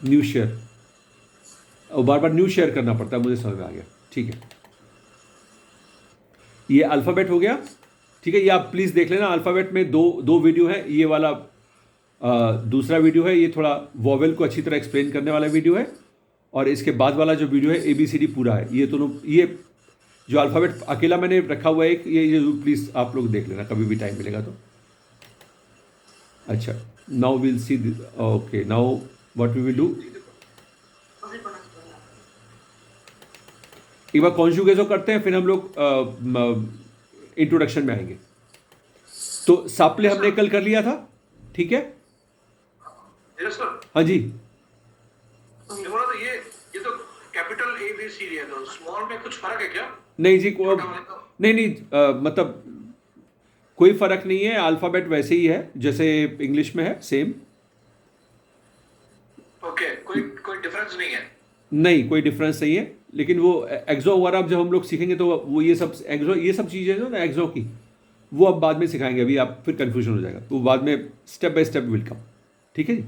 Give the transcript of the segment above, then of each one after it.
New share, और बार बार new share करना पड़ता है, मुझे समझ में आ गया। ठीक है, ये अल्फ़ाबेट हो गया। ठीक है, ये आप प्लीज़ देख लेना, अल्फ़ाबेट में दो दो वीडियो है। ये वाला दूसरा वीडियो है, ये थोड़ा वॉवेल को अच्छी तरह एक्सप्लेन करने वाला वीडियो है, और इसके बाद वाला जो वीडियो है ABCD पूरा है। ये दोनों, ये जो अल्फ़ाबेट अकेला मैंने रखा हुआ है एक, ये प्लीज़ आप लोग देख लेना कभी भी टाइम मिलेगा तो। अच्छा, now will see, okay, now what we will do, एक बार कॉन्जुगेशन करते हैं, फिर हम लोग इंट्रोडक्शन में आएंगे। तो सापले हमने कल कर लिया था, ठीक है। हाँ जी, तो ये तो कैपिटल ABCD है, तो स्मॉल में कुछ फर्क है क्या? नहीं जी, नहीं नहीं, मतलब कोई फर्क नहीं है, अल्फ़ाबेट वैसे ही है जैसे इंग्लिश में है, सेम। ओके, कोई डिफरेंस नहीं है? नहीं, कोई डिफरेंस नहीं है, लेकिन वो एक्सो वगैरह अब जब हम लोग सीखेंगे तो वो ये सब एक्सो, ये सब चीज़ें जो ना एक्सो की, वो अब बाद में सिखाएंगे, अभी आप फिर कंफ्यूजन हो जाएगा, तो बाद में step by step will come. ठीक है जी।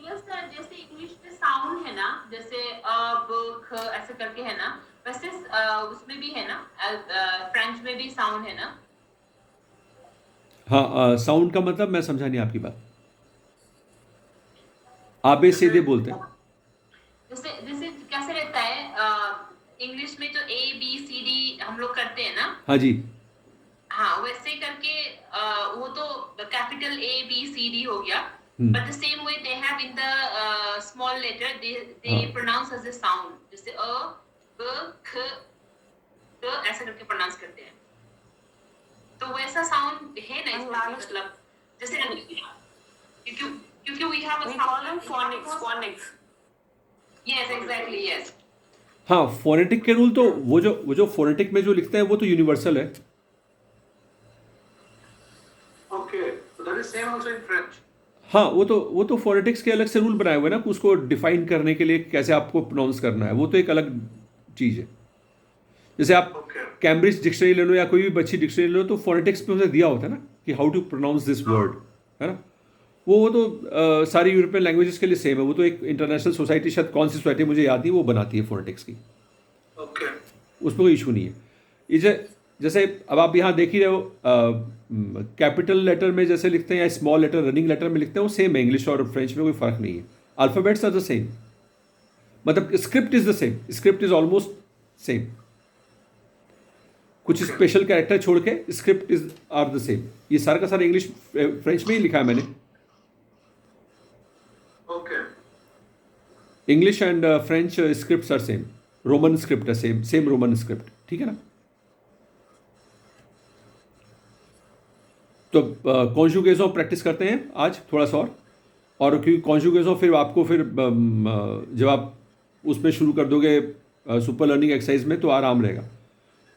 जैसे इंग्लिश में साउंड है ना, जैसे ब ख ऐसे करके है ना, वैसे उसमें भी है ना, फ्रेंच में भी साउंड है ना? हाँ, साउंड का मतलब मैं समझा नहीं आपकी बात। आबे सीधे बोलते हैं। जैसे जैसे कैसे रहता है इंग्लिश में जो ABCD हम लोग करते हैं ना, हाँ जी, हाँ वैसे करके वो तो कैपिटल ABCD हो गया, हम्म, but the same way they have in the small letter they हाँ pronounce as a sound, जैसे ब ख ग ऐसे करके प्रोनाउंस करते हैं, तो वैसा साउंड है ना इसमें, मतलब जैसे क्योंकि क्योंकि we have a We call them sound, phonics. yes exactly yes। हाँ, फोनेटिक के रूल तो वो जो फोनेटिक में जो लिखते हैं वो तो यूनिवर्सल है। Okay, so that is same also in French. हाँ, वो तो फोनेटिक्स के अलग से रूल बनाए हुए हैं ना, कि उसको डिफाइन करने के लिए कैसे आपको प्रोनाउंस करना है, वो तो एक अलग चीज़ है। जैसे आप Okay. कैम्ब्रिज डिक्शनरी ले लो या कोई भी बच्ची डिक्शनरी ले लो, तो फोनेटिक्स में उसे दिया होता है ना कि how to pronounce this word, है ना। वो तो सारी यूरोपियन लैंग्वेजेस के लिए सेम है। वो तो एक इंटरनेशनल सोसाइटी, शायद कौन सी सोसाइटी मुझे याद नहीं, वो बनाती है फोनेटिक्स की, Okay. उसमें कोई इशू नहीं है। ये जैसे अब आप यहाँ देख ही रहे हो, कैपिटल लेटर में जैसे लिखते हैं या स्मॉल लेटर रनिंग लेटर में लिखते हैं, वो सेम है, इंग्लिश और फ्रेंच में कोई फ़र्क नहीं है। अल्फ़ाबेट्स आर द सेम, मतलब script is the same, script is almost same, कुछ स्पेशल कैरेक्टर छोड़ के script is are the same. ये सारा का सारा इंग्लिश फ्रेंच में ही लिखा है मैंने। Okay. English and French scripts are same, Roman script है सेम, सेम रोमन स्क्रिप्ट, ठीक है ना। तो कॉन्जुगेशन प्रैक्टिस करते हैं आज थोड़ा सा, और क्योंकि कॉन्जुगेशन फिर आपको फिर जब आप उसमें शुरू कर दोगे सुपर लर्निंग एक्सरसाइज में, तो आराम रहेगा।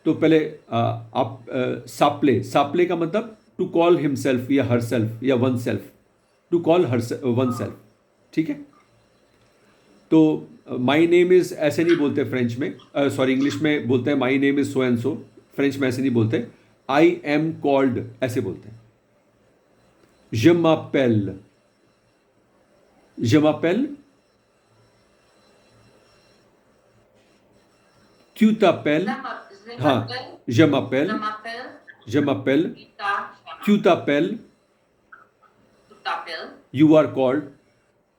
तो पहले आप साप्ले, साप्ले का मतलब टू कॉल हिमसेल्फ या हर सेल्फ या oneself, to call her one self, ठीक है। तो माई नेम इज़ ऐसे नहीं बोलते फ्रेंच में, सॉरी इंग्लिश में बोलते हैं my name is so and so, French में ऐसे नहीं बोलते। आई एम कॉल्ड ऐसे बोलते हैं। je m'appelle, je m'appelle, tu t'appelles, हाँ, je m'appelle, je m'appelle, tu t'appelles, you are called,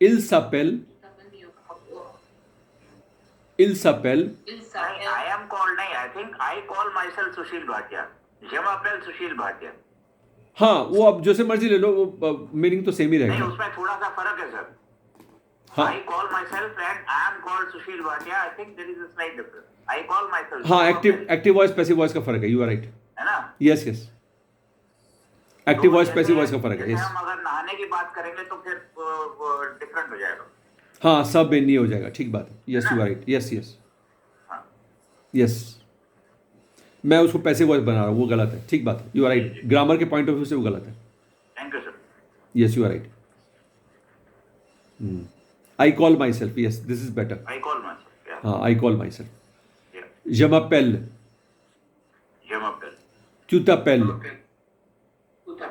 il s'appelle, il s'appelle, I am called नहीं, I think I call myself Sushil Bhatia. Je m'appelle Sushil Bhatia. हाँ, वो आप जैसे मर्जी ले लो, वो meaning तो सेम ही नहीं, रहेगा। उसमें थोड़ा सा फर्क है सर। हाँ, I call myself and I am called Sushil Bhatia. I think there is a slight difference. I call myself. हाँ, एक्टिव वॉइस पैसिव वॉइस का फर्क है, यू आर राइट। है ना? यस यस, एक्टिव वॉइस तो passive voice जैसे का फर्क है, यस। हम अगर नहाने की बात करेंगे तो फिर डिफरेंट हो जाएगा। हाँ, सब नहीं हो जाएगा, ठीक बात है, yes you are right, yes yes हाँ। यस। मैं उसको पैसिव वॉइस बना रहा हूँ, वो गलत है, ठीक बात है, यू आर राइट, ग्रामर के पॉइंट ऑफ व्यू से वो गलत है। Thank you sir. Yes you are right. I call myself, yes this is better. I call myself. Yeah. हाँ, I call myself. Yeah. je m'appelle, Je m'appelle. tu t'appelles, Okay.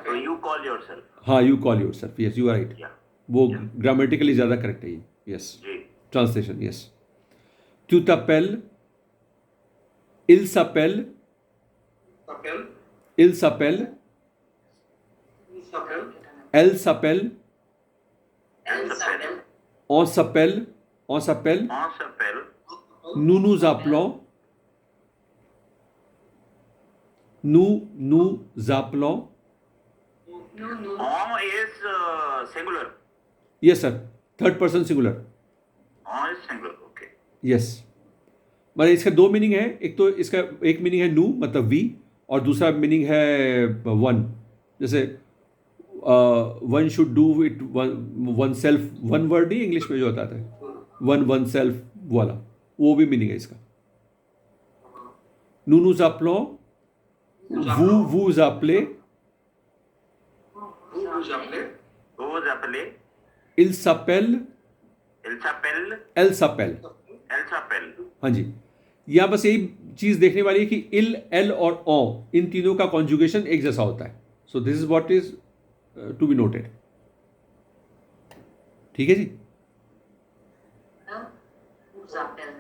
So you call yourself. हाँ, you call yourself, yes you are right. Yeah. वो grammatically ज़्यादा correct है ये, yes. जी। Translation, yes. Tu t'appelles, il s'appelle, S'appelle, il s'appelle, il s'appelle, elle s'appelle, Elle s'appelle. on s'appelle, on s'appelle, On s'appelle. nous nous appelons, nous nous appelons, No. On is singular. yes sir, third person singular, On is singular. Okay. yes। मतलब इसका दो meaning है, एक तो इसका एक meaning है नू मतलब वी, और दूसरा मीनिंग है वन। जैसे one should do it one self, one word नहीं इंग्लिश में जो होता है वन सेल्फ वाला, वो भी मीनिंग है इसका। nous nous appelons, vous vous appelez, vous vous appelez, Vous appelez. il s'appelle, Il s'appelle. elle s'appelle। Elle s'appelle. हाँ जी, यहाँ बस यही चीज देखने वाली है कि इल, एल और ओ इन तीनों का कॉन्जुगेशन एक जैसा होता है। So this is what is to be noted. ठीक है जी। Vous appelle.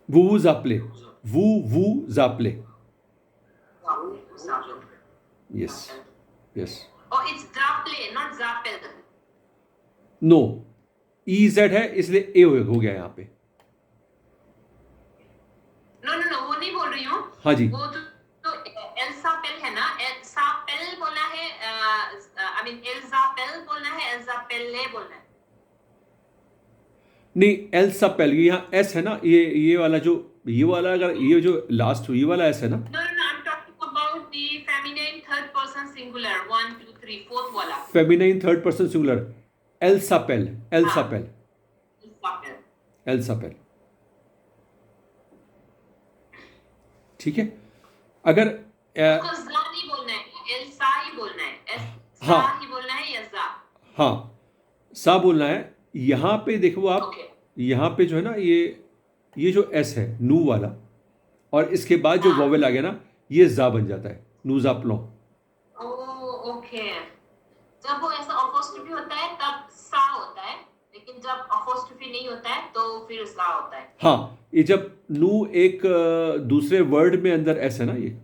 vous appelez, vous appelez, Vous appelle. yes, yes, Oh, it's Zappel, not Zappel. No E Z है इसलिए ए हो गया यहाँ पे। No, वो नहीं बोल रही हूँ। हाँ जी, वो तो एल्सापेल है ना, एल्सापेल बोलना है, आई मीन एल्सापेल बोलना है, एल्सापेले बोलना है। नहीं एल सपेल, यहाँ एस है ना, ये वाला जो, ये वाला अगर ये जो लास्ट ये वाला एस है ना, No, I'm talking about the feminine third person singular, 1, 2, 3, fourth वाला। फेमिनाइन थर्ड पर्सन सिंगुलर, एल सपेल, एल सपेल, एल्सापेल। एल सपेल। ठीक है। अगर उसको ज़ा नहीं बोलना है, एल्सा ही बोलना है, हाँ। ज़ा ही बोलना है या ज़ा। हाँ सा बोलना है। यहाँ पे देखो आप, Okay. यहाँ पे जो है ना ये जो एस है नू वाला, और इसके बाद जो हाँ। वोवेल आ गया ना, ये जा बन जाता है, नूजाप्लो। ओह, ओके। जब वो ऐसा अपोस्ट्रोफी होता है तब सा होता है, लेकिन जब अपोस्ट्रोफी नहीं होता है तो फिर सा होता है। हाँ, ये जब नू एक दूसरे वर्ड में अंदर एस है ना ये,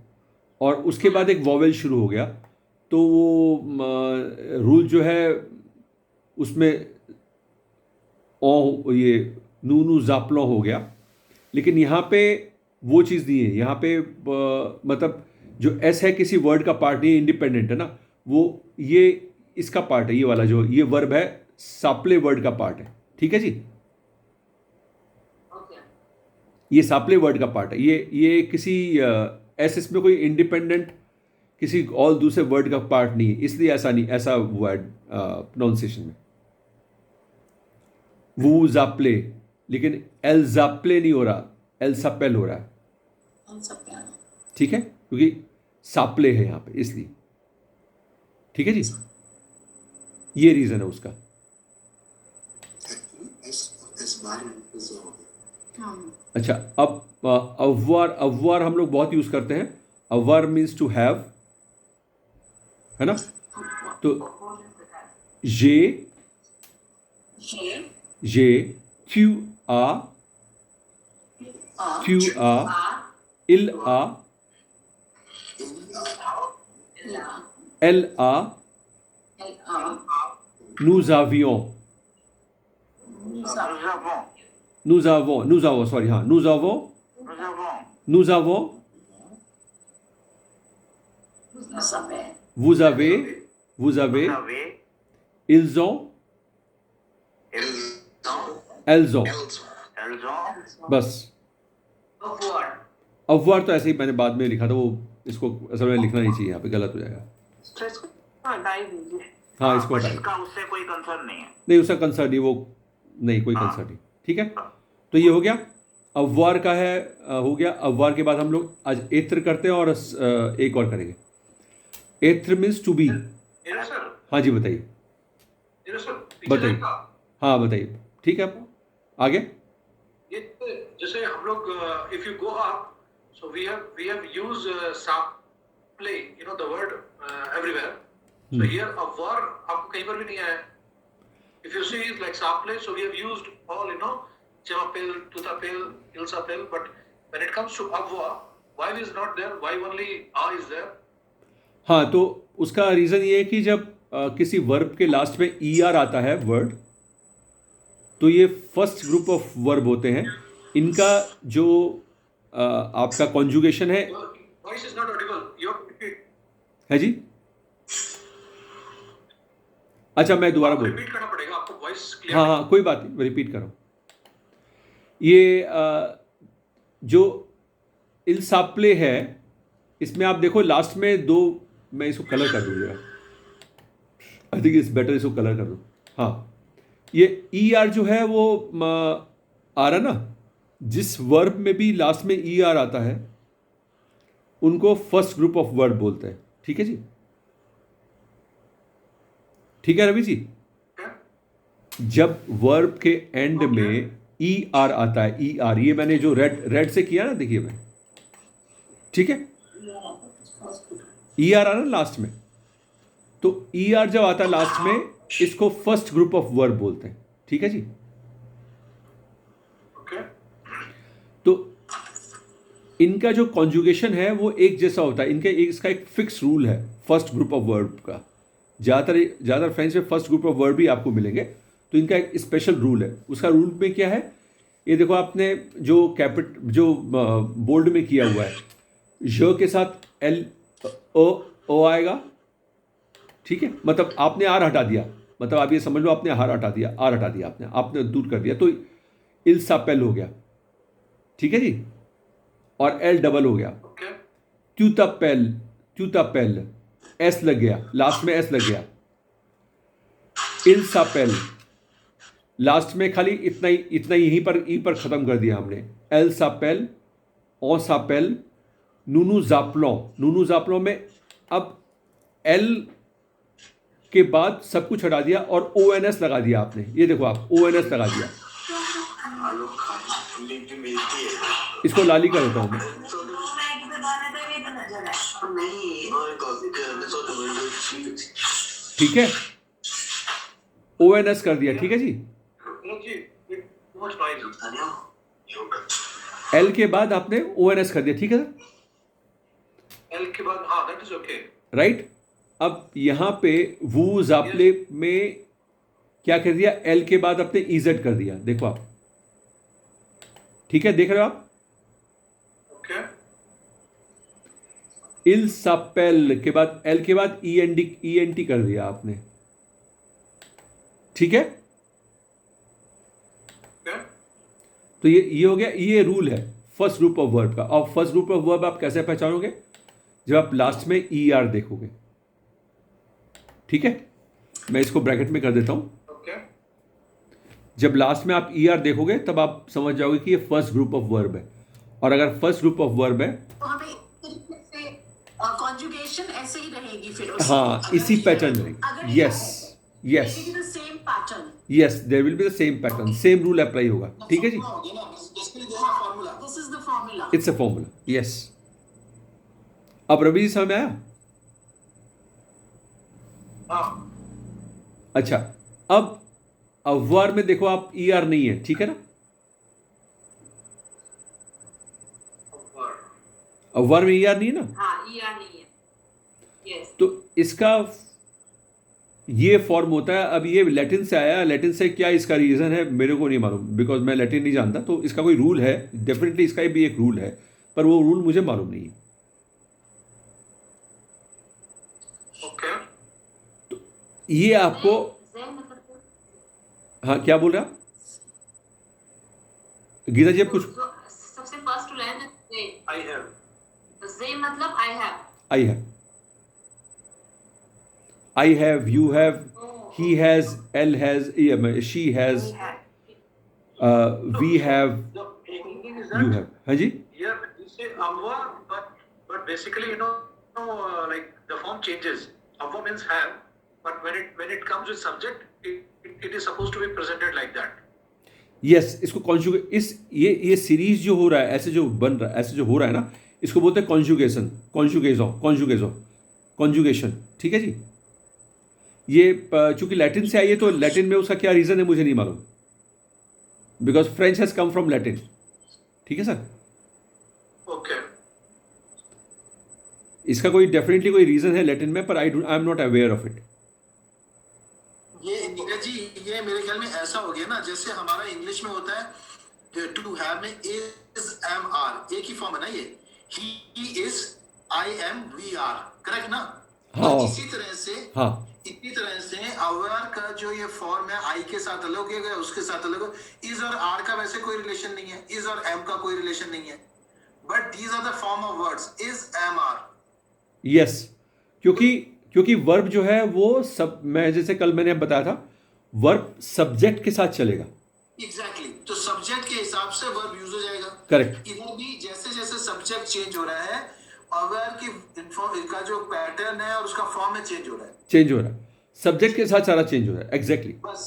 और उसके बाद एक वोवेल शुरू हो गया, तो वो रूल जो है उसमें ओ ये नू जाप्लो हो गया। लेकिन यहाँ पे वो चीज़ नहीं है। यहाँ पे मतलब जो एस है किसी वर्ड का पार्ट नहीं है, इंडिपेंडेंट है ना, वो ये इसका पार्ट है, ये वाला जो ये वर्ब है साप्ले वर्ड का पार्ट है। ठीक है जी, ओके। ये साप्ले वर्ड का पार्ट है। ये किसी एस इसमें कोई इंडिपेंडेंट किसी और दूसरे वर्ड का पार्ट नहीं है, इसलिए ऐसा नहीं, ऐसा वर्ड प्रोनाउंसिएशन में वो जाप्ले, लेकिन एल जाप्ले नहीं हो रहा, एल सपेल हो रहा है। ठीक है, क्योंकि साप्ले है यहाँ पे इसलिए। ठीक है जी, ये रीजन है उसका। अच्छा, अब अववार हम लोग बहुत यूज करते हैं। अववार मीन्स टू हैव, है ना। तो जे tu as, il a, elle a, nous avions, sorry, हाँ, nous avons, vous avez, ils ont, elles ont, बस। अववार तो ऐसे ही मैंने बाद में लिखा था, वो इसको असल में लिखना नहीं चाहिए, यहाँ पे गलत हो जाएगा। हाँ, इसको हटाइए। इसका उससे कोई कंसर्न नहीं है। नहीं, उसका कंसर्न नहीं, वो नहीं, कोई कंसर्न नहीं। ठीक है, तो ये हो गया अववार का है, हो गया। अववार के बाद हम लोग आज एत्र करते हैं, और एक और करेंगे। एत्र मीन्स टू बी। सर, हाँ जी, बताइए बताइए। हाँ बताइए, ठीक है, आगे। ये जैसे हम लोग if you go up, so we have use साप्ले, you know the word everywhere. So here अववार आपको कहीं पर भी नहीं आया। if you see like sample, so we have used all, Chemapel, Tutapel, Ilsapel, but when it comes to Avva, why is not there? Why only A is there? हाँ, तो उसका रीज़न ये है कि जब किसी वर्ब के लास्ट में ई आर आता है वर्ड, तो ये फर्स्ट ग्रुप ऑफ वर्ब होते हैं. इनका जो आपका कॉन्जुगेशन है. Your voice is not audible. You have to repeat. है जी. अच्छा, मैं दोबारा बोलूँ. रिपीट करना पड़ेगा आपको, वॉइस हाँ क्लियर. हाँ, कोई बात नहीं, मैं रिपीट कर रहा हूँ. ये जो इल्साप्ले है, इसमें आप देखो लास्ट में दो, मैं इसको कलर कर दूँगा. आई थिंक इट्स बेटर इसको कलर कर दूँ. हाँ, ये ई आर जो है वो आ रहा ना, जिस वर्ब में भी लास्ट में ई आर आता है उनको फर्स्ट ग्रुप ऑफ वर्ब बोलते हैं. ठीक है जी. ठीक है रवि जी. जब वर्ब के एंड में ई आर आता है, ई आर, ये मैंने जो रेड से किया ना, देखिए मैं. ठीक है, ई आर आ रहा लास्ट में, तो ई आर जब आता है लास्ट में, इसको फर्स्ट ग्रुप ऑफ वर्ब बोलते हैं. ठीक है जी. Okay. तो इनका जो कॉन्जुगेशन है वो एक जैसा होता है. इसका एक फिक्स रूल है फर्स्ट ग्रुप ऑफ वर्ब का. ज़्यादातर फ्रेंच में फर्स्ट ग्रुप ऑफ वर्ब ही आपको मिलेंगे, तो इनका एक स्पेशल रूल है. उसका रूल में क्या है, ये देखो आपने जो बोल्ड में किया हुआ है, ज के साथ एल ओ आएगा. ठीक है, मतलब आपने आर हटा दिया, मतलब आप ये समझ लो आपने आर हटा दिया आपने दूर कर दिया, तो इल्सापेल हो गया. ठीक है जी. और एल डबल हो गया. Okay. ट्यूतापेल, एस लग गया, लास्ट में एस लग गया. इल्सापेल, लास्ट में खाली इतना ही यहीं पर ई पर ख़त्म कर दिया हमने. एल्सापेल, ओसापेल, नूनू जाप्लों में अब एल के बाद सब कुछ हटा दिया और ओ एन एस लगा दिया आपने. ये देखो आप, ओ एन एस लगा दिया. इसको लाली कर देता हूँ मैं. ठीक है, ओ एन एस कर दिया. ठीक है जी. Too much noise. एल के बाद आपने ओ एन एस कर दिया. ठीक है सर. L के बाद, हाँ, that is okay. राइट. अब यहाँ पे वो जाप्ले में क्या कर दिया, एल के बाद आपने इजेड कर दिया. देखो आप. ठीक है, देख रहे हो आप. Okay. इल्सापेल के बाद एल के बाद ई एन टी कर दिया आपने. ठीक है. Okay. तो ये हो गया. ये रूल है फर्स्ट ग्रुप ऑफ वर्ब का. और फर्स्ट ग्रुप ऑफ वर्ब आप कैसे पहचानोगे, जब आप लास्ट में ई आर देखोगे. ठीक है, मैं इसको ब्रैकेट में कर देता हूं. Okay. जब लास्ट में आप ई आर देखोगे तब आप समझ जाओगे कि ये फर्स्ट ग्रुप ऑफ वर्ब है. और अगर फर्स्ट ग्रुप ऑफ वर्ब है, तो हमें कॉन्जुगेशन ऐसे ही रहेगी फिर. हाँ, इसी पैटर्न में. Yes same pattern. Yes, there will be the same pattern, same rule apply होगा. ठीक है जी. This is the formula. It's a formula. Yes. अब रवि जी समझ में आया. हाँ. अच्छा, अब अव्वार में देखो आप, ई आर नहीं है. ठीक है ना. अव्वार में ई आर नहीं है ना. हाँ, ई आर नहीं है. यस. तो इसका ये फॉर्म होता है. अब ये लैटिन से आया. लैटिन से क्या इसका रीज़न है मेरे को नहीं मालूम, बिकॉज मैं लैटिन नहीं जानता. तो इसका कोई रूल है, डेफिनेटली इसका भी एक रूल है, पर वो रूल मुझे मालूम नहीं है. Okay. ये आपको, हाँ, क्या बोल रहा गीता जी. आप कुछ, सबसे फर्स्ट रूल है ना, I have. जे मतलब I have. I have, you have, he has, L has, she has, we have, The thing is you that have. हाँ जी. here you say Avva, but basically, like the form changes. Avva means have, but when it comes with subject, it is supposed to be presented like that. Yes, इसको conjugate, ये series जो हो रहा है, ऐसे जो बन रहा है, ऐसे जो हो रहा है ना, इसको बोलते हैं कॉन्जुगेशन. ठीक है जी. ये चूंकि लैटिन से आई है तो लैटिन में उसका क्या रीज़न है मुझे नहीं मालूम, because French has come from Latin. ठीक है सर, Okay. इसका कोई डेफिनेटली कोई रीज़न है लैटिन में, पर I am not aware of it. ये नीरज जी, ये मेरे ख्याल में ऐसा हो गया ना, जैसे हमारा इंग्लिश में होता है टू हैव में इज एम आर, एक ही फॉर्म है ना ये, he is I am we are, correct ना? हाँ। तो इसी तरह से हाँ, अवेयर का जो ये फॉर्म है आई के साथ अलग हो गया, उसके साथ अलग हो, इज और आर का वैसे कोई रिलेशन नहीं है, इज और एम का कोई रिलेशन नहीं है, but these are the form of words is am are. Yes, क्योंकि वर्ब जो है वो सब, मैं जैसे कल मैंने बताया था, वर्ब सब्जेक्ट के साथ चलेगा। एग्जैक्टली, तो सब्जेक्ट के हिसाब से वर्ब यूज हो जाएगा। करेक्ट। इधर भी जैसे जैसे सब्जेक्ट चेंज हो रहा है, अवेयर की का जो पैटर्न है और उसका फॉर्म है चेंज हो रहा है, सब्जेक्ट के साथ सारा चेंज हो रहा है। एग्जैक्टली। बस।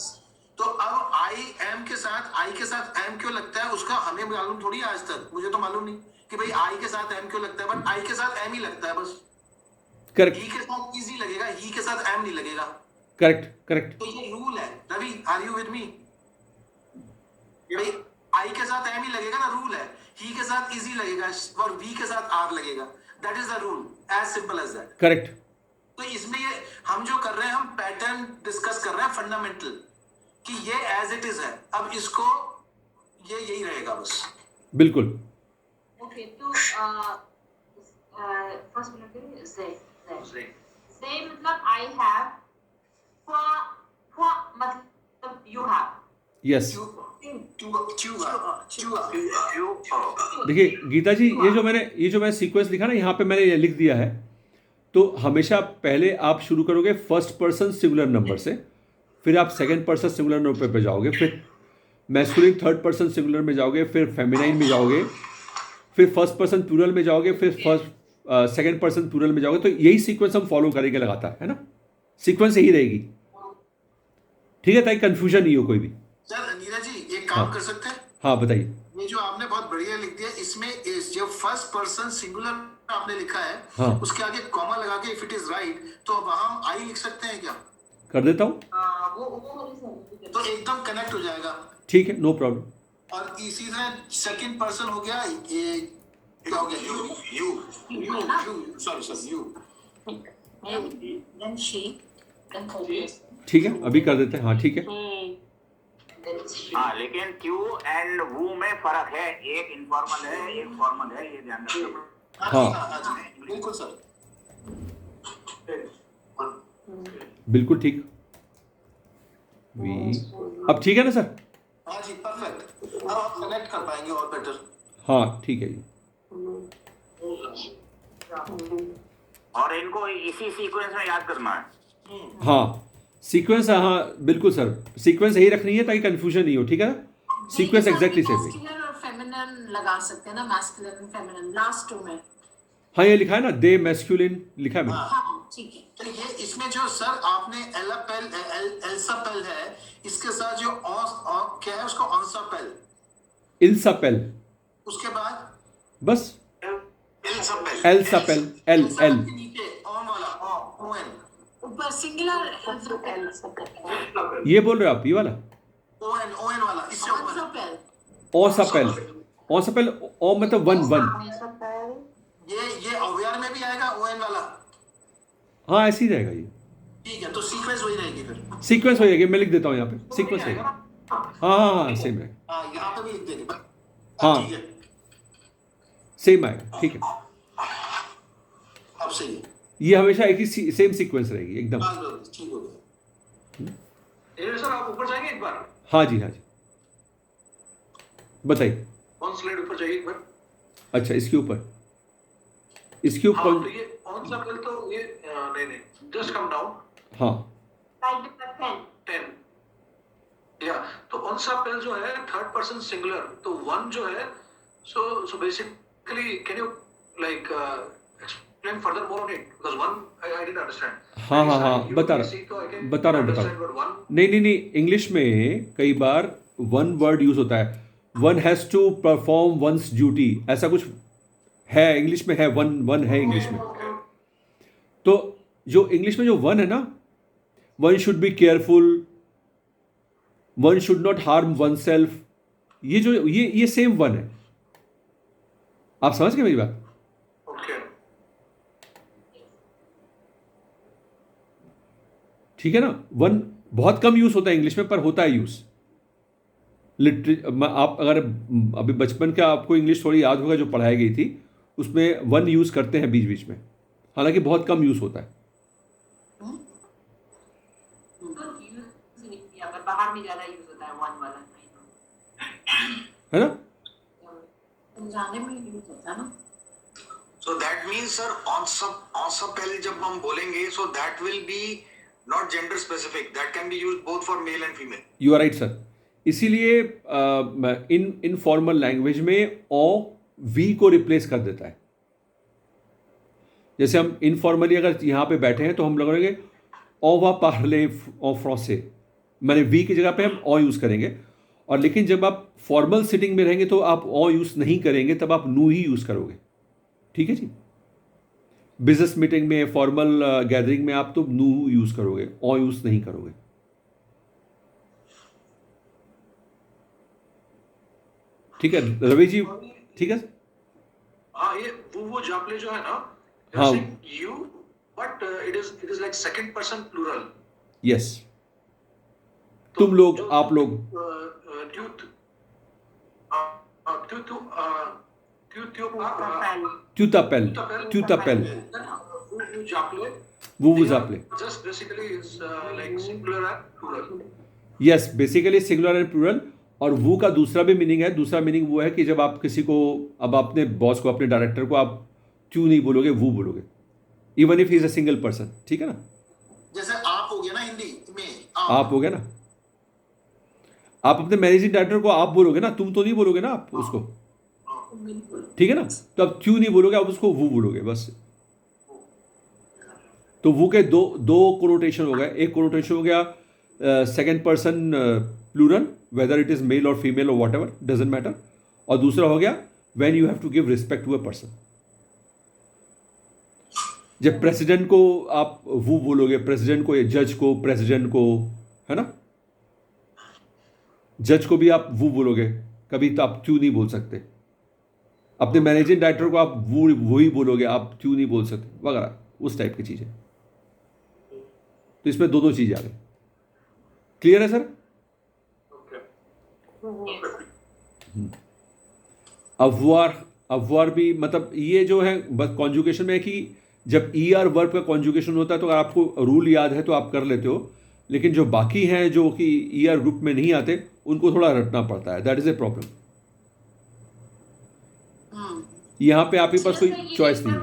तो अब आई के साथ एम क्यों लगता है, उसका हमें मालूम थोड़ी है आज तक, मुझे तो मालूम नहीं कि भाई आई के साथ एम क्यों लगता है, बट आई के साथ एम ही लगता है बस। करेक्ट ही के साथ इजी लगेगा, ही के साथ एम नहीं लगेगा। करेक्ट। तो ये रूल है। Ravi, are you with me? भाई आई के साथ एम ही लगेगा ना, रूल है। ही के साथ इजी लगेगा और वी के साथ आर लगेगा, that is the rule, as simple as that. Correct. तो इसमें ये हम जो कर रहे हैं, हम पैटर्न डिस्कस कर रहे हैं फंडामेंटल, कि ये एज इट इज है, अब इसको ये यही रहेगा बस। बिल्कुल। ओके, तो फर्स्ट मिनट से मतलब आई हैव, मतलब यू हैव। यस। क्यों देखिए गीता जी, ये जो मैं सीक्वेंस लिखा ना, यहाँ पे मैंने ये लिख दिया है, तो हमेशा पहले आप शुरू करोगे फर्स्ट पर्सन सिंगुलर नंबर से, फिर आप सेकंड पर्सन सिंगुलर नंबर पे जाओगे, फिर मैस्कुलिन थर्ड पर्सन सिंगुलर में जाओगे, फिर फेमिनाइन में जाओगे, फिर फर्स्ट पर्सन प्लूरल में जाओगे, फिर सेकंड पर्सन प्लूरल में जाओगे। तो यही सीक्वेंस हम फॉलो करेंगे लगातार, है ना? सीक्वेंस यही रहेगी। ठीक है, ताकि कंफ्यूजन नहीं हो कोई भी। सर नीरज जी, एक काम कर सकते हैं? हाँ बताइए। ये जो आपने बहुत बढ़िया लिख दिया, इसमें इस जो फर्स्ट पर्सन सिंगुलर आपने लिखा है, हाँ। उसके आगे कॉमा लगा के इफ इट इज राइट, तो वहां हम आई लिख सकते हैं क्या? कर देता हूँ। तो एकदम कनेक्ट हो जाएगा। ठीक है, नो प्रॉब्लम। और इसी तरह सेकंड पर्सन हो गया, ये क्या हो गया? You sorry you. Then she, then focus. ठीक है, अभी कर देते हैं। हाँ ठीक है। हाँ, लेकिन क्यू एंड वू में फर्क है, एक इनफॉर्मल है, एक फॉर्मल है, ये ध्यान रखना। हाँ। बिल्कुल सर, बिल्कुल ठीक। अब ठीक है ना सर? हाँ जी, परफेक्ट। अब आप कनेक्ट कर पाएंगे और बेटर। हाँ ठीक है जी। और इनको इसी सीक्वेंस में याद करना है। हाँ सीक्वेंस, हाँ बिल्कुल सर, सीक्वेंस यही रखनी है ताकि कंफ्यूजन नहीं हो। ठीक है ना? सीक्वेंस एग्जैक्टली सेम है। Masculine और feminine लगा सकते हैं ना, masculine और feminine लास्ट टू में। हाँ ये लिखा है ना, दे मैस्कुलिन लिखा है मैंने। हाँ ठीक है। तो ये इसमें जो सर आपने एल्सापेल है, इसके साथ जो क्या है उसको ऑन्सापेल, इल्सापेल, उसके बाद बस एल्सापेल, एल्सापेल, एल एल। के नीचे ऑन वाला ओएन, ऊपर सिंगुलर ये बोल रहे हो आप, ये वाला ओएन वाला, इससे ऊपर ओसापेल, ओसापेल, ओ मतलब वन वन। ये अवेयर में भी आएगा ओएन वाला। हाँ ऐसे ही रहेगा ये। ठीक है, तो सीक्वेंस वही रहेगी फिर। सीक्वेंस हो जाएगी, मैं लिख देता हूँ यहाँ पे, सीक्वेंस रहेगा। हाँ हाँ हाँ सेम है। हाँ, यहाँ पे भी लिख देंगे। हाँ। ठीक है, सेम आएगा। ठीक है, अब सही है। ये हमेशा एक ही सेम सीक्वेंस रहेगी एकदम। बस ठीक हो गया। ये सर आप ऊपर जाएंगे एक बार, हाँ जी, हाँ जी बताइए। ऑन स्लाइड ऊपर जाइए एक बार। अच्छा इसके ऊपर, इसके हाँ, ऊपर। तो ये ऑन सा बिल तो ये नहीं, जस्ट कम डाउन हाँ 10। या तो ऑन सा बिल जो है थर्ड पर्सन सिंगुलर, तो वन जो है, so basically can you like explain further more on it, because one I didn't understand. हाँ हाँ हाँ बता रहा हूँ। नहीं, इंग्लिश में कई बार वन वर्ड यूज होता है, one has to perform one's duty, ऐसा कुछ है इंग्लिश में, है वन है इंग्लिश में। तो जो इंग्लिश में जो वन है ना, one should be careful, one should not harm one self, ये जो ये सेम वन है। आप समझ गए मेरी बात? Okay. ठीक है ना? वन बहुत कम यूज होता है इंग्लिश में, पर होता है यूज। आप अगर अभी बचपन का आपको इंग्लिश थोड़ी याद होगा जो पढ़ाई गई थी, उसमें वन यूज करते हैं बीच बीच में, हालांकि बहुत कम यूज होता है। अगर बाहर में ज्यादा यूज होता है वन वाला, है ना? समझाने में यूज होता है ना। So that means, sir, on पहले जब हम बोलेंगे, so that will be not gender specific. That can be used both for male and female. You are right sir. इसीलिए इन फॉर्मल लैंग्वेज में ओ वी को रिप्लेस कर देता है। जैसे हम इनफॉर्मली अगर यहाँ पे बैठे हैं तो हम लोग करेंगे ओ वा पार्ले ओ फ्रांसे, मैंने वी की जगह पे हम ओ यूज करेंगे। और लेकिन जब आप फॉर्मल सिटिंग में रहेंगे तो आप ओ यूज नहीं करेंगे, तब आप नू ही यूज करोगे। ठीक है जी? बिजनेस मीटिंग में, फॉर्मल गैदरिंग में आप तो नू यूज करोगे, ओ यूज नहीं करोगे। ठीक है रवि जी? ठीक है। हाँ, ये वो जापले जो है ना, हाँ। You, but it is like second person plural. Yes, तुम लोग, आप लोग। ट्यूतापेल, ट्यूतापेल, वो जापले। Just basically is like singular and plural. Yes, basically singular and plural. और वो का दूसरा भी मीनिंग है। दूसरा मीनिंग वो है कि जब आप किसी को, अब अपने बॉस को, अपने डायरेक्टर को आप क्यों नहीं बोलोगे, वो बोलोगे, even if he is a single person. ठीक है ना? जैसे आप हो गया ना हिंदी में, आप हो गया ना। आप अपने मैनेजिंग डायरेक्टर को आप बोलोगे ना, तुम तो नहीं बोलोगे ना आप उसको। ठीक है ना? तो आप क्यों नहीं बोलोगे, आप उसको वो बोलोगे बस। तो वो के दो कोनोटेशन हो गए। एक कोनोटेशन हो गया second person plural, whether it is male और फीमेल और वॉट एवर, डजेंट मैटर। और दूसरा हो गया when you have to give respect to a person. जब प्रेसिडेंट को आप वो बोलोगे, प्रेसिडेंट को या जज को, प्रेसिडेंट को, है ना? जज को भी आप वो बोलोगे, कभी तो आप क्यों नहीं बोल सकते। अपने मैनेजिंग डायरेक्टर को आप वो ही बोलोगे, आप क्यों नहीं बोल सकते, वगैरह उस टाइप की चीजें। तो इसमें दो चीजें आ गई। क्लियर है सर? अववार भी, मतलब ये जो है बस कॉन्जुगेशन में है कि जब ईआर वर्ब का कॉन्जुगेशन होता है तो अगर आपको रूल याद है तो आप कर लेते हो, लेकिन जो बाकी हैं जो कि ईआर ग्रुप में नहीं आते, उनको थोड़ा रटना पड़ता है। That is a problem. यहाँ पे आपके पास कोई चॉइस नहीं है।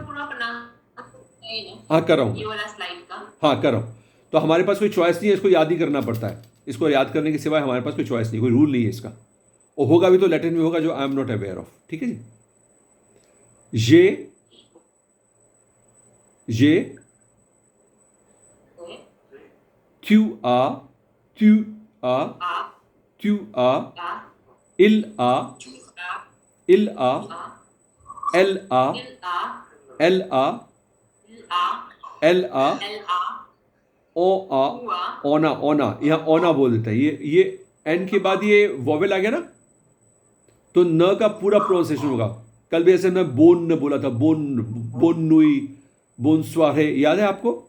हाँ कर रहा हूँ, ये वाला स्लाइड का। हाँ कर रहा हूँ। तो हमारे पास कोई चॉइस नहीं है, इसको याद ही करना पड़ता है। इसको याद करने के सिवाय हमारे पास कोई चॉइस नहीं, कोई रूल नहीं है इसका। और होगा भी तो लैटिन में होगा, जो I am not aware of. ठीक है जी? ये क्यू आ इल आ एल आ ओना, यहाँ ओना बोल देता है। ये एन के बाद ये वोवेल आ गया ना, तो न का पूरा प्रोनाउंसिएशन होगा। कल भी ऐसे मैं बोन बोला था, बोन नुई, बोन स्वारे, याद है आपको?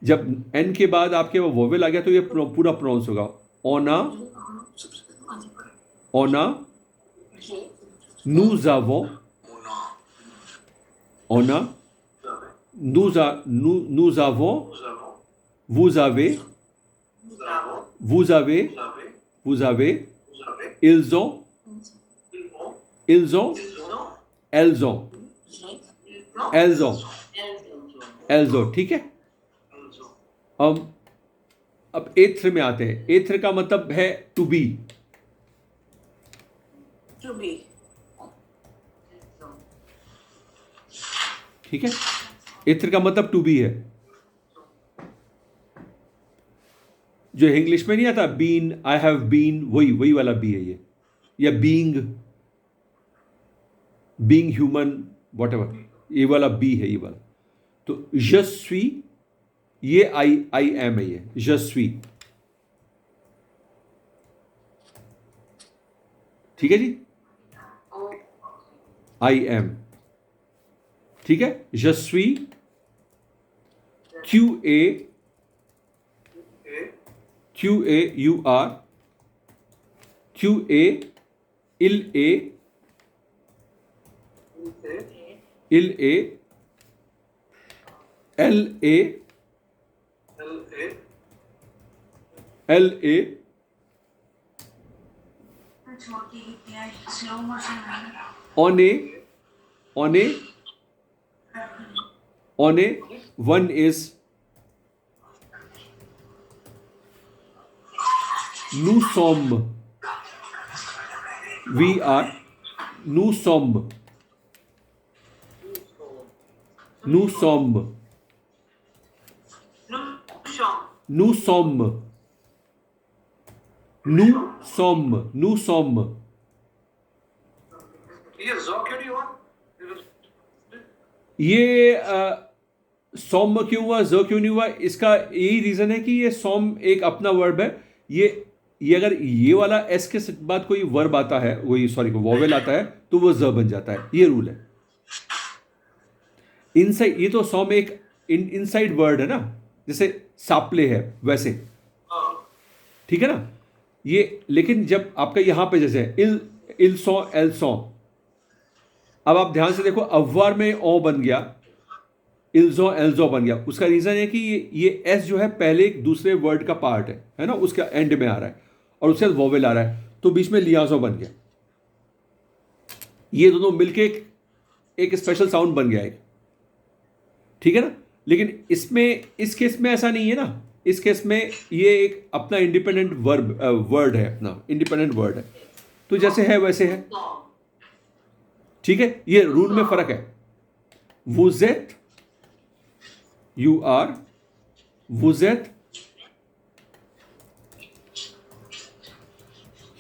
जब एन के बाद आपके वो वोवेल आ गया तो ये पूरा प्रोनाउंस होगा। ओना, nous avons, nous avons, vous avez, ils ont, elles ont। ठीक है? अब एथ्र में आते हैं। एथ्र का मतलब है टू बी। ठीक है? एथ्र का मतलब टू बी है। जो इंग्लिश में नहीं आता बीन, आई हैव बीन, वही वाला बी है ये। या बीइंग ह्यूमन, व्हाटएवर, ये वाला बी है, ये वाला। तो यशस्वी, ये आई एम है, ये यशस्वी, ठीक है जी, आई एम, ठीक है, यशस्वी, क्यू ए यू आर, क्यू ए इल ए एल ए एल ए ऑन ए वन इज नूसॉम, वी आर नूसॉम, नूसॉम, नूसॉम, नूसॉम, नूसॉम, ये जॉ क्यों नहीं हुआ? ये सॉम क्यों हुआ, ज क्यों नहीं हुआ, इसका यही रीजन है कि ये सॉम एक अपना वर्ब है। ये अगर ये वाला एस के बाद कोई वर्ब आता है, वही सॉरी वोवेल आता है, तो वो ज बन जाता है, ये रूल है। इनसाइड, ये तो सॉम एक इनसाइड वर्ड है ना, जैसे सापले है वैसे, ठीक है ना ये। लेकिन जब आपका यहां पे जैसे इल सौ एल सौ, अब आप ध्यान से देखो, अव्वार में ओ बन गया, इल्जो एल्जो बन गया। उसका रीजन है कि ये एस जो है पहले एक दूसरे वर्ड का पार्ट है ना, उसका एंड में आ रहा है और उसके बाद वोवेल आ रहा है, तो बीच में लियाजो बन गया। ये दोनों मिलके एक स्पेशल साउंड बन गया एक, ठीक है ना। लेकिन इसमें, इस केस में ऐसा नहीं है ना, इस केस में ये एक अपना इंडिपेंडेंट वर्ड है, अपना इंडिपेंडेंट वर्ड है, तो जैसे है वैसे है, ठीक है। ये रूल में फर्क है। वुजेत यू आर, वुजेत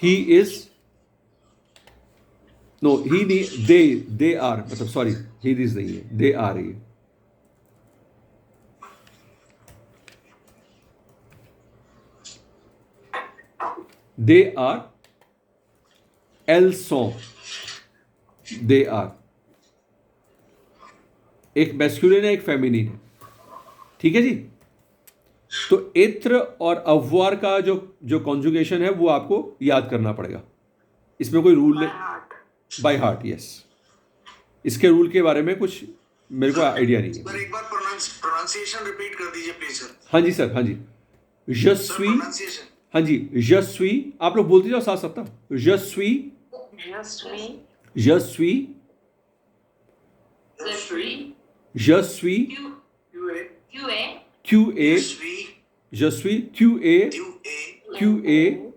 ही इज, नो ही नहीं, दे आर, मतलब सॉरी ही इज नहीं है, दे आर ही है। दे आर, एल्सो, दे आर, एक मैस्कुलिन है एक फेमिनिन है, ठीक है जी। तो इत्र और अव्वार का जो कॉन्जुगेशन है वो आपको याद करना पड़ेगा, इसमें कोई रूल नहीं, बाय हार्ट, यस। इसके रूल के बारे में कुछ मेरे को आइडिया नहीं है। सर एक बार प्रोनाउंसिएशन रिपीट कर दीजिए प्लीज सर। हाँ जी सर, हाँ जी, यशस्वी, हाँ जी यशस्वी, आप लोग बोलते जाओ साथ साथ ना, यशस्वी, यशस्वी, यशस्वी, क्यू ए, यशस्वी, क्यू ए, क्यू ए,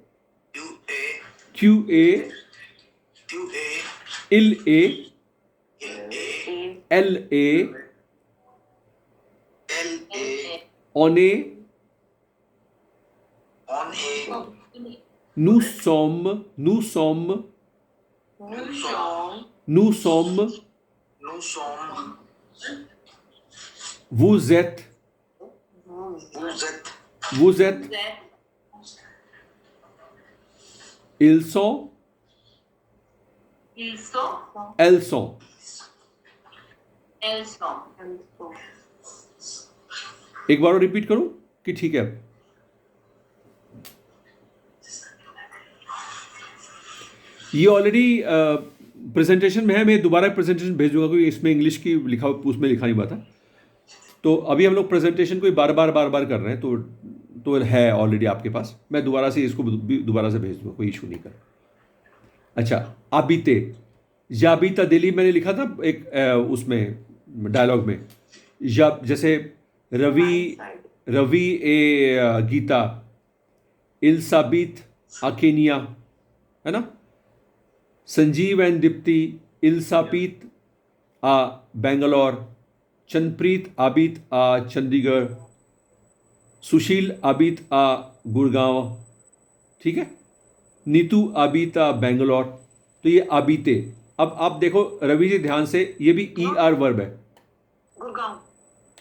क्यू ए, इल ए, एल ए, ऑने, नूसोम, नूसोम, नूसोम, वुजेत, वुजेत, इल्सो, एल्सो, एक बार और रिपीट करूं कि ठीक है। ये ऑलरेडी प्रेजेंटेशन में है, मैं दोबारा प्रेजेंटेशन भेज दूंगा, क्योंकि इसमें इंग्लिश की लिखा, उसमें लिखा नहीं हुआ था। तो अभी हम लोग प्रेजेंटेशन को बार बार कर रहे हैं, तो है ऑलरेडी आपके पास, मैं दोबारा से इसको दोबारा से भेज दूंगा, कोई इशू नहीं कर। अच्छा, आबिते, जाबीता दिली मैंने लिखा था एक उसमें डायलॉग में, जैसे रवि ए गीता, इल्साबीत आकेनिया, है ना, संजीव एंड दीप्ति, इल्सापीत आ बेंगलोर, चंदप्रीत आबित आ चंडीगढ़, सुशील आबित आ गुड़गांव, ठीक है, नीतू आबित आ बेंगलोर। तो ये आबिते। अब आप देखो रवि जी ध्यान से, ये भी ई आर वर्ब है,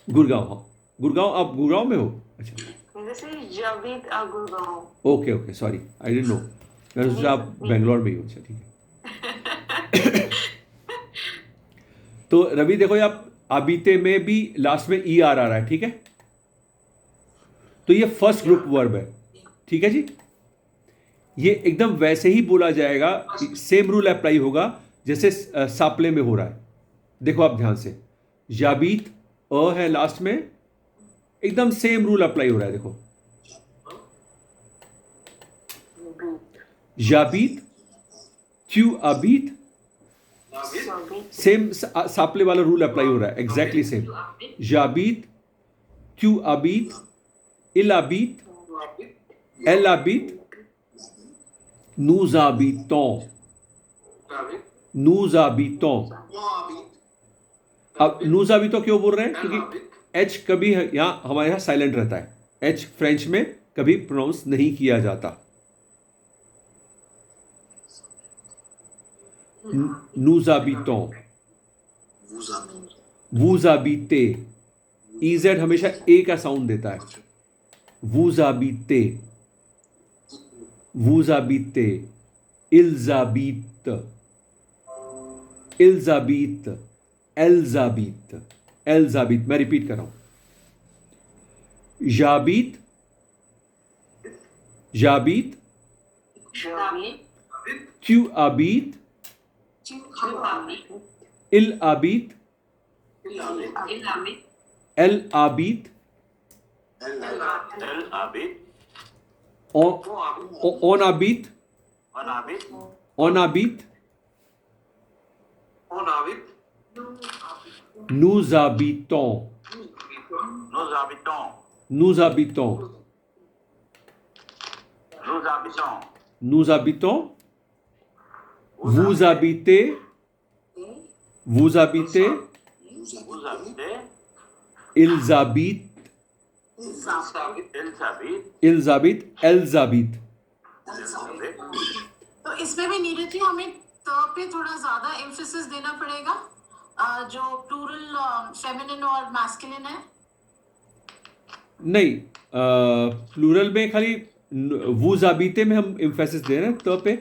गुड़गांव, हाँ गुड़गांव, आप गुड़गांव में हो? अच्छा, This is Javid Agurgaon. Okay okay, sorry I didn't know, मैंने सोचा आप बेंगलोर में ही हो। अच्छा ठीक है। तो रवि देखो, ये आप आबीते में भी लास्ट में ई आर आ रहा है, ठीक है, तो ये फर्स्ट ग्रुप वर्ब है, ठीक है जी। ये एकदम वैसे ही बोला जाएगा, सेम रूल अप्लाई होगा जैसे सापले में हो रहा है। देखो आप ध्यान से, जाबीत अ है लास्ट में, एकदम सेम रूल अप्लाई हो रहा है। देखो जाबीत क्यू अबीत, सेम सापले वाला रूल अप्लाई हो रहा है, एग्जैक्टली सेम। जाबीत क्यू अबीत इल अबीत एल अबीत नूजाबीतों, नूजाबीतों। अब नूजाबीतों क्यों बोल रहे हैं? क्योंकि एच कभी यहां हमारे यहां साइलेंट रहता है, एच फ्रेंच में कभी प्रोनाउंस नहीं किया जाता। नूजाबीतों, वूजाबीते, ईजेड हमेशा ए का साउंड देता है। वूजाबीते, वूजाबीते, इल्जाबीत, इल्जाबीत, एल्जाबीत, एल्जाबीत। मैं रिपीट कर रहा हूं, जाबीत, जाबीत, क्यू आबीत, इल आबीत, एल आबीत, ऑन आबीत, ऑन आबीत, नूजाबीतों, नूजाबीतों, नूजाबीतों, वूजाबीते, वूजाबीते, इल्जाबीत, इल्जाबीत, एल्जाबीत। तो इसमें भी नीरज जी हमें त पे थोड़ा ज्यादा एम्फेसिस देना पड़ेगा, जो प्लूरल फेमिनिन और मैस्कुलिन है। नहीं, प्लूरल में खाली वूजाबीते में हम एम्फेसिस दे रहे हैं त पे।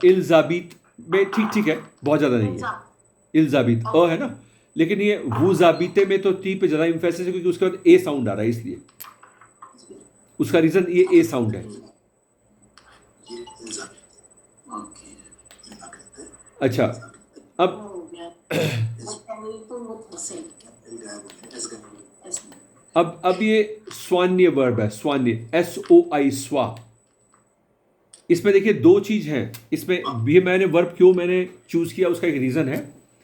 इल्जाबीत में ठीक ठीक है, बहुत ज़्यादा नहीं है। इल्जाबीत अ है ना, लेकिन ये वूजाबीते में तो टी पे ज़्यादा एम्फेसिस है, क्योंकि उसके बाद ए साउंड आ रहा है, इसलिए उसका रीज़न ये ए साउंड है। अच्छा, अब ये स्वान्य वर्ब है, स्वान्य, SOI, स्वा। इसमें देखिए दो चीज हैं इसमें भी, मैंने वर्ब क्यों मैंने चूज किया उसका एक रीजन है।